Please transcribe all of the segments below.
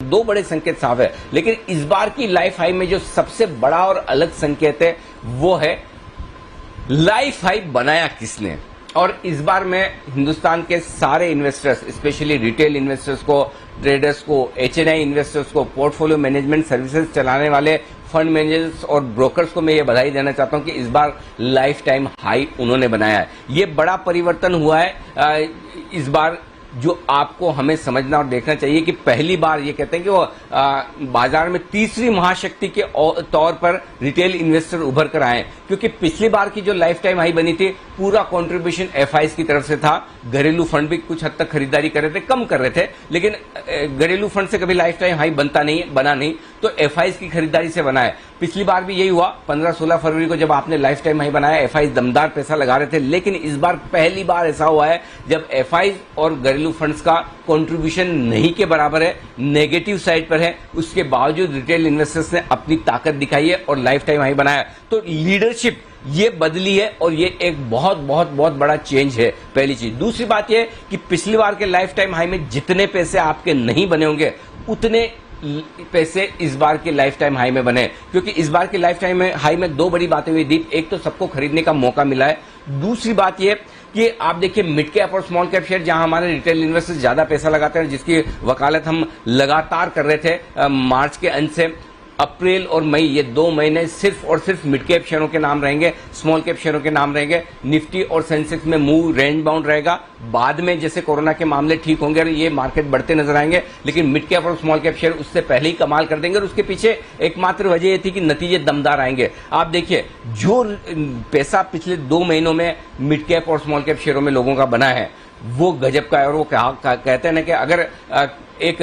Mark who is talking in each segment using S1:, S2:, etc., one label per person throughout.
S1: दो बड़े संकेत साफ है, लेकिन इस बार की लाइफ हाई में जो सबसे बड़ा और अलग संकेत है वो है लाइफ हाई बनाया किसने। और इस बार मैं हिंदुस्तान के सारे इन्वेस्टर्स, स्पेशली रिटेल इन्वेस्टर्स को, ट्रेडर्स को, एचएनआई इन्वेस्टर्स को, पोर्टफोलियो मैनेजमेंट सर्विसेज चलाने वाले फंड मैनेजर्स और ब्रोकर्स को मैं ये बधाई देना चाहता हूं कि इस बार लाइफ टाइम हाई उन्होंने बनाया है। ये बड़ा परिवर्तन हुआ है इस बार, जो आपको हमें समझना और देखना चाहिए कि पहली बार ये कहते हैं कि वो बाजार में तीसरी महाशक्ति के तौर पर रिटेल इन्वेस्टर उभर कर आए, क्योंकि पिछली बार की जो लाइफ टाइम हाई बनी थी पूरा कंट्रीब्यूशन एफआईज की तरफ से था। घरेलू फंड भी कुछ हद तक खरीदारी कर रहे थे, कम कर रहे थे, लेकिन घरेलू फंड से कभी लाइफ टाइम हाई बना नहीं, तो एफआईज की खरीदारी से बना है। पिछली बार भी यही हुआ, 15-16 फरवरी को जब आपने लाइफ टाइम हाई बनाया एफआईज दमदार पैसा लगा रहे थे, लेकिन इस बार पहली बार ऐसा हुआ है जब एफआईज और घरेलू फंड्स का कंट्रीब्यूशन नहीं के बराबर है, नेगेटिव साइड पर है, उसके बावजूद रिटेल इन्वेस्टर्स ने अपनी ताकत दिखाई है और लाइफ टाइम हाई बनाया। तो लीडरशिप ये बदली है और ये एक बहुत बहुत बहुत बड़ा चेंज है, पहली चीज। दूसरी बात ये कि पिछली बार के लाइफ टाइम हाई में जितने पैसे आपके नहीं बने होंगे उतने पैसे इस बार के लाइफ टाइम हाई में बने, क्योंकि इस बार के लाइफ टाइम हाई में दो बड़ी बातें हुई दीप। एक तो सबको खरीदने का मौका मिला है, दूसरी बात यह कि आप देखिए मिड कैप और स्मॉल कैप शेयर जहां हमारे रिटेल इन्वेस्टर्स ज्यादा पैसा लगाते हैं, जिसकी वकालत हम लगातार कर रहे थे मार्च के अंत से। अप्रैल और मई ये 2 महीने सिर्फ और सिर्फ मिड कैप शेयरों के नाम रहेंगे, स्मॉल कैप शेयरों के नाम रहेंगे। निफ्टी और सेंसेक्स में मूव रेंज बाउंड रहेगा। बाद में जैसे कोरोना के मामले ठीक होंगे और ये मार्केट बढ़ते नजर आएंगे, लेकिन मिड कैप और स्मॉल कैप शेयर उससे पहले ही कमाल कर देंगे। और उसके पीछे एकमात्र वजह ये थी कि नतीजे दमदार आएंगे। आप देखिए जो पैसा पिछले 2 महीनों में मिड कैप और स्मॉल कैप शेयरों में लोगों का बना है वो गजब का है। और वो कहते हैं ना कि अगर एक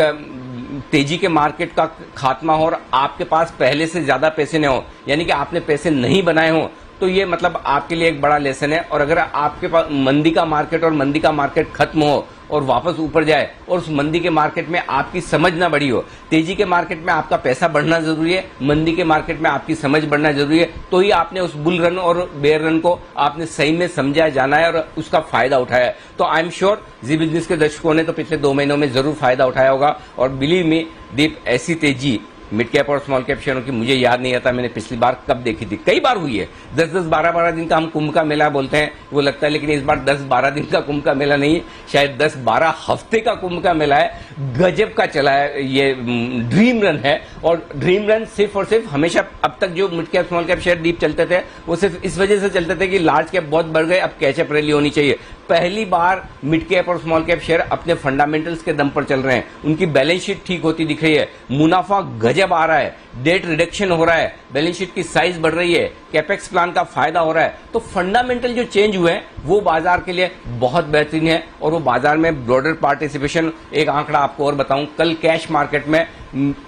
S1: तेजी के मार्केट का खात्मा हो और आपके पास पहले से ज्यादा पैसे न हो, यानी कि आपने पैसे नहीं बनाए हो, तो ये मतलब आपके लिए एक बड़ा लेसन है। और अगर आपके पास मंदी का मार्केट खत्म हो और वापस ऊपर जाए और उस मंदी के मार्केट में आपकी समझ ना बढ़ी हो, तेजी के मार्केट में आपका पैसा बढ़ना जरूरी है, मंदी के मार्केट में आपकी समझ बढ़ना जरूरी है, तो ही आपने उस बुल रन और बेयर रन को आपने सही में समझा, जाना है और उसका फायदा उठाया है। तो I am sure Zee Business के दर्शकों ने तो पिछले 2 महीनों में जरूर फायदा उठाया होगा। और बिलीव मी दीप, ऐसी तेजी मिड कैप और स्मॉल कैप शेयरों की मुझे याद नहीं आता मैंने पिछली बार कब देखी थी। कई बार हुई है, 10-10, 12-12 दिन का हम कुंभ का मेला बोलते हैं वो लगता है, लेकिन इस बार 10-12 दिन का कुंभ का मेला नहीं है, शायद 10-12 हफ्ते का कुंभ का मेला है। गजब का चला है, ये ड्रीम रन है। और ड्रीम रन सिर्फ और सिर्फ हमेशा अब तक जो mid cap small cap share deep चलते थे वो सिर्फ इस वजह से चलते थे कि लार्ज कैप बहुत बढ़ गए, अब कैचअप रैली होनी चाहिए। पहली बार मिड कैप और स्मॉल कैप शेयर अपने फंडामेंटल्स के दम पर चल रहे हैं, उनकी बैलेंस शीट ठीक होती दिख रही है, मुनाफा गजब आ रहा है, डेट रिडक्शन हो रहा है, बैलेंस शीट की साइज बढ़ रही है, कैपेक्स प्लान का फायदा हो रहा है। तो फंडामेंटल जो चेंज हुए हैं वो बाजार के लिए बहुत बेहतरीन है और वो बाजार में ब्रॉडर पार्टिसिपेशन। एक आंकड़ा आपको और बताऊं, कल कैश मार्केट में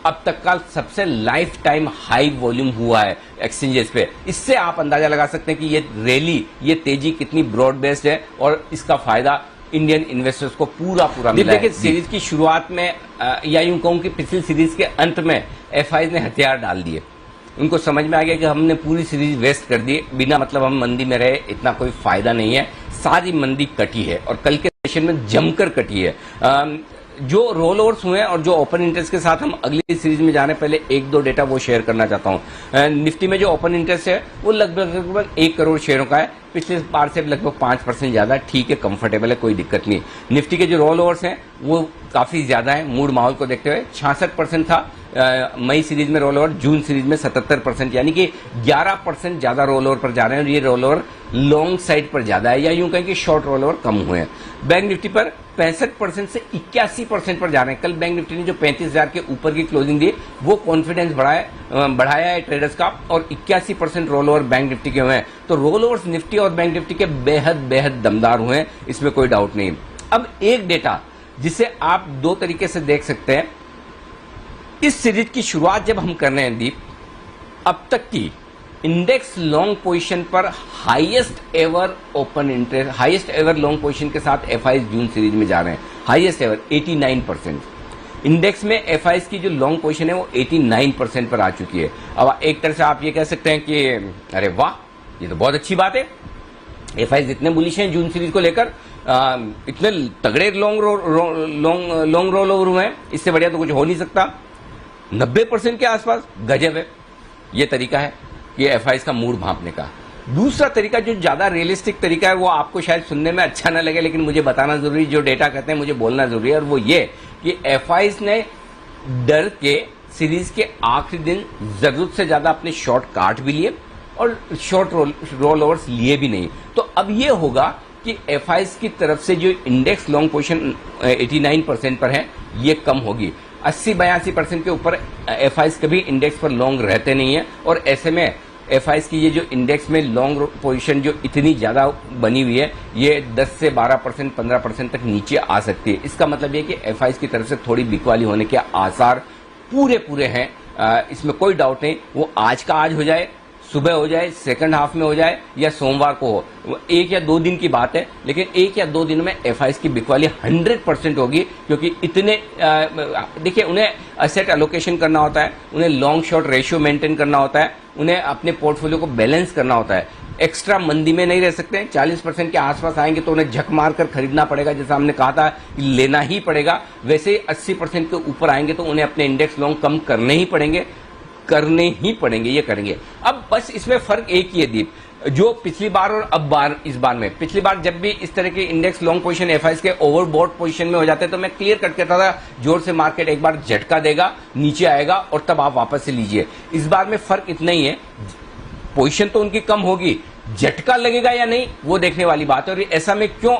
S1: अब तक का सबसे लाइफ टाइम हाई वॉल्यूम हुआ है एक्सचेंजेस पे। इससे आप अंदाजा लगा सकते हैं कि ये रैली, ये तेजी कितनी ब्रॉड बेस्ड है और इसका फायदा इंडियन इन्वेस्टर्स को पूरा मिला है। देखिए सीरीज की शुरुआत में या यूं कहूं कि पिछली सीरीज के अंत में एफआईज ने हथियार डाल दिए। उनको समझ में आ गया कि हमने पूरी सीरीज वेस्ट कर दी, बिना मतलब हम मंदी में रहे, इतना कोई फायदा नहीं है। सारी मंदी कटी है और कल के सेशन में जमकर कटी है। जो रोल ओवर्स हुए हैं और जो ओपन इंटरेस्ट के साथ हम अगली सीरीज में जाने पहले 1-2 डेटा वो शेयर करना चाहता हूं। निफ्टी में जो ओपन इंटरेस्ट है वो लगभग 1 करोड़ शेयरों का है, पिछले बार से लगभग 5% ज्यादा, ठीक है, कंफर्टेबल है, कोई दिक्कत नहीं। निफ्टी के जो रोल ओवर्स हैं वो काफी ज्यादा है, मूड माहौल को देखते हुए 66% था मई सीरीज में रोल ओवर, जून सीरीज में 77%, यानी कि 11% ज्यादा रोल ओवर पर जा रहे हैं। और ये रोल ओवर लॉन्ग साइड पर ज्यादा है, या यूं कहें कि शॉर्ट रोल ओवर कम हुए हैं। बैंक निफ्टी पर 65% से 81% पर जा रहे हैं। कल बैंक निफ्टी ने जो 35,000 के ऊपर की क्लोजिंग दी वो कॉन्फिडेंस बढ़ाया है ट्रेडर्स का, और 81% रोल ओवर बैंक निफ्टी के हुए हैं। तो रोल ओवर्स निफ्टी और बैंक निफ्टी के बेहद दमदार हुए हैं, इसमें कोई डाउट नहीं। अब एक डेटा जिसे आप 2 तरीके से देख सकते हैं। इस सीरीज की शुरुआत जब हम कर रहे हैं दीप, अब तक की इंडेक्स लॉन्ग पोजीशन पर highest ever open interest, highest ever long position के साथ एफआईज जून सीरीज में जा रहे हैं, हाईएस्ट एवर 89%। इंडेक्स में एफआईज की जो लॉन्ग पोजीशन है वो 89% पर आ चुकी है। अब एक तरह से आप ये कह सकते हैं कि अरे वाह, ये तो बहुत अच्छी बात है, एफआईज इतने बुलिश हैं जून सीरीज को लेकर, इतने तगड़े लॉन्ग रोल ओवर हुए हैं, इससे बढ़िया तो कुछ हो नहीं सकता। 90% के आसपास गजब है। ये तरीका है कि एफआईज का मूड भांपने का। दूसरा तरीका जो ज्यादा रियलिस्टिक तरीका है, वो आपको शायद सुनने में अच्छा ना लगे, लेकिन मुझे बताना जरूरी, जो डेटा कहते हैं मुझे बोलना जरूरी है, और वो ये कि एफआईज ने डर के सीरीज के आखिरी दिन जरूरत से ज्यादा अपने शॉर्ट काट भी लिए और शॉर्ट रोल ओवर्स लिए भी नहीं। तो अब ये होगा कि एफआईज की तरफ से जो इंडेक्स लॉन्ग पोजीशन 89% पर है, ये कम होगी। 80-82% के ऊपर एफआईज कभी इंडेक्स पर लॉन्ग रहते नहीं है, और ऐसे में एफआईज की ये जो इंडेक्स में लॉन्ग पोजीशन जो इतनी ज्यादा बनी हुई है, ये 10 से 12%, 15% तक नीचे आ सकती है। इसका मतलब ये कि एफआईज की तरफ से थोड़ी बिकवाली होने के आसार पूरे हैं। इसमें कोई डाउट नहीं। वो आज का आज हो जाए, सुबह हो जाए, सेकंड हाफ में हो जाए, या सोमवार को हो, 1 या 2 दिन की बात है, लेकिन 1 या 2 दिन में एफआईज की बिकवाली 100% होगी। क्योंकि इतने देखिए, उन्हें एसेट एलोकेशन करना होता है, उन्हें लॉन्ग शॉर्ट रेशियो मेंटेन करना होता है, उन्हें अपने पोर्टफोलियो को बैलेंस करना होता है। एक्स्ट्रा मंदी में नहीं रह सकते। 40% के आसपास आएंगे तो उन्हें झक मार कर खरीदना पड़ेगा, जैसा हमने कहा था लेना ही पड़ेगा। वैसे ही 80% के ऊपर आएंगे तो उन्हें अपने इंडेक्स लॉन्ग कम करने ही पड़ेंगे, ये करेंगे। अब बस इसमें फर्क एक ही है दीप, जो पिछली बार और अब इस बार में, पिछली बार जब भी इस तरह के इंडेक्स लॉन्ग पोजीशन एफआईज के ओवरबॉट पोजीशन में हो जाते तो मैं क्लियर कट कहता था जोर से मार्केट एक बार झटका देगा, नीचे आएगा और तब आप वापस से लीजिए। इस बार में फर्क इतना ही है, पोजीशन तो उनकी कम होगी, झटका लगेगा या नहीं वो देखने वाली बात है। और ऐसा मैं क्यों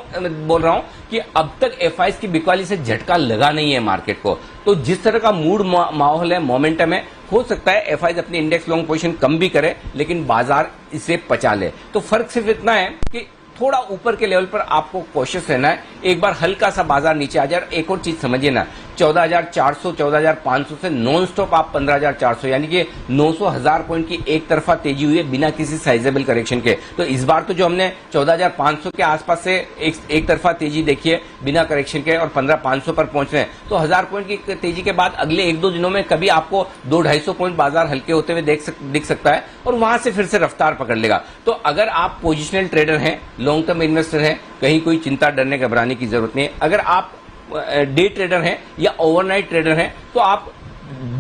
S1: बोल रहा हूं कि अब तक एफआईज की बिकवाली से झटका लगा नहीं है मार्केट को। तो जिस तरह का मूड माहौल है, मोमेंटम है, हो सकता है एफआईज अपनी इंडेक्स लॉन्ग पोजीशन कम भी करे, लेकिन बाजार इसे पचा ले। तो फर्क सिर्फ इतना है कि थोड़ा ऊपर के लेवल पर आपको कोशिश रहना है। एक बार हल्का सा बाजार नीचे आ जाए। एक और चीज समझिए ना, 14,400 14,500 से नॉन स्टॉप आप 15,400, यानी कि 900,000 पॉइंट की एक तरफा तेजी हुई है बिना किसी साइजेबल करेक्शन के। तो इस बार तो जो हमने 14,500 के आसपास से एक तरफा तेजी देखी है बिना करेक्शन के, और 15,500 पर पहुंच रहे हैं, तो 1000 पॉइंट की तेजी के बाद अगले 1-2 दिनों में कभी आपको 200-250 पॉइंट बाजार हल्के होते हुए दिख सकता है, और वहां से फिर से रफ्तार पकड़ लेगा। तो अगर आप पोजिशनल ट्रेडर हैं, लॉन्ग टर्म इन्वेस्टर हैं, कहीं कोई चिंता डरने घबराने की जरूरत नहीं है। अगर आप डे ट्रेडर हैं या ओवरनाइट ट्रेडर हैं, तो आप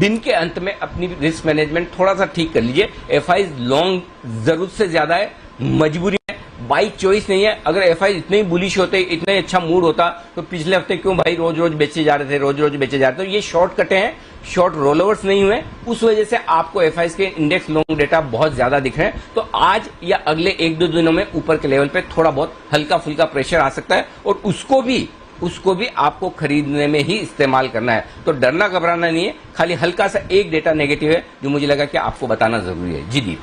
S1: दिन के अंत में अपनी रिस्क मैनेजमेंट थोड़ा सा ठीक कर लीजिए। एफआईज लॉन्ग जरूरत से ज्यादा है, मजबूरी है, बाई चॉइस नहीं है। अगर एफआईज इतने ही बुलिश होते, इतना ही अच्छा मूड होता, तो पिछले हफ्ते क्यों भाई रोज रोज बेचे जा रहे थे, रोज रोज बेचे जा रहे थे। तो ये शॉर्टकटे हैं, शॉर्ट रोलओवर्स नहीं हुए, उस वजह से आपको एफआईज के इंडेक्स लॉन्ग डेटा बहुत ज्यादा दिख रहे हैं। तो आज या अगले 1-2 दिनों में ऊपर के लेवल पे थोड़ा बहुत हल्का फुल्का प्रेशर आ सकता है, और उसको भी आपको खरीदने में ही इस्तेमाल करना है। तो डरना घबराना नहीं है, खाली हल्का सा एक डेटा नेगेटिव है जो मुझे लगा कि आपको बताना जरूरी है। जी दीप।